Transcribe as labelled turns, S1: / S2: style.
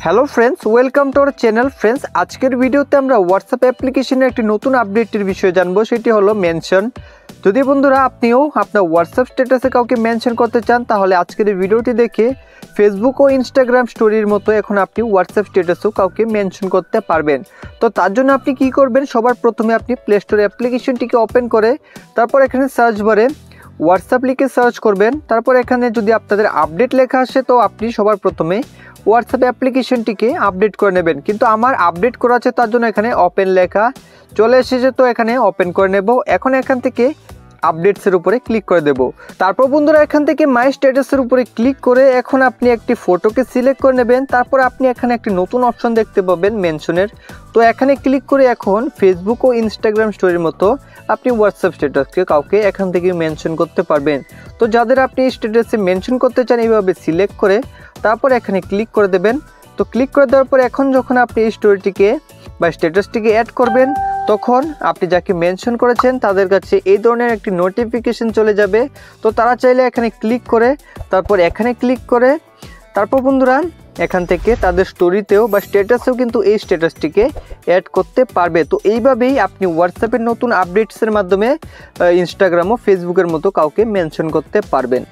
S1: Hello friends, welcome to our channel. Friends, আজকের ভিডিওতে আমরা হোয়াটসঅ্যাপ অ্যাপ্লিকেশনের একটি নতুন আপডেটের বিষয়ে জানবো, সেটি হলো মেনশন। যদি বন্ধুরা আপনিও আপনার হোয়াটসঅ্যাপ স্ট্যাটাসে কাউকে মেনশন করতে চান, তাহলে আজকের এই ভিডিওটি দেখে ফেসবুক ও ইনস্টাগ্রাম স্টোরির মতো এখন আপনি হোয়াটসঅ্যাপ স্ট্যাটাসেও কাউকে মেনশন করতে পারবেন। তো তার জন্য আপনি কি করবেন, সবার প্রথমে আপনি প্লে স্টোর অ্যাপ্লিকেশনটিকে ওপেন করে তারপর এখানে সার্চ বারে হোয়াটসঅ্যাপ লিখে সার্চ করবেন। তারপর এখানে যদি আপনাদের আপডেট লেখা আসে, তো আপনি সবার প্রথমে হোয়াটসঅ্যাপ অ্যাপ্লিকেশনটিকে আপডেট করে নেবেন। কিন্তু আমার আপডেট করা আছে, তার জন্য এখানে ওপেন লেখা চলে এসেছে, তো এখানে ওপেন করে নেব। এখন এখান থেকে আপডেটসের উপরে ক্লিক করে দেব। তারপর বন্ধুরা এখান থেকে মাই স্ট্যাটাসের উপরে ক্লিক করে এখন আপনি একটি ফটোকে সিলেক্ট করে নেবেন। তারপর আপনি এখানে একটি নতুন অপশন দেখতে পাবেন মেনশনের, তো এখানে ক্লিক করে এখন ফেসবুক ও ইনস্টাগ্রাম স্টোরির মতো আপনি হোয়াটসঅ্যাপ স্ট্যাটাসকে কাউকে এখান থেকে মেনশন করতে পারবেন। তো যাদের আপনি স্ট্যাটাসে মেনশন করতে চান, এইভাবে সিলেক্ট করে তারপর এখানে ক্লিক করে দেবেন। তো ক্লিক করে দেওয়ার পর এখন যখন আপনি এই স্টোরিটিকে বা স্ট্যাটাসটিকে অ্যাড করবেন, তখন আপনি যাকে মেনশন করেছেন তাদের কাছে এই ধরনের একটি নোটিফিকেশন চলে যাবে। তো তারা চাইলে এখানে ক্লিক করে তারপর এখানে ক্লিক করে তারপর বন্ধুরা এখান থেকে তাদের স্টোরিতেও বা স্ট্যাটাসেও কিন্তু এই স্ট্যাটাসটিকে অ্যাড করতে পারবে। তো এইভাবেই আপনি হোয়াটসঅ্যাপের নতুন আপডেটসের মাধ্যমে ইনস্টাগ্রাম ও ফেসবুকের মতো কাউকে মেনশন করতে পারবেন।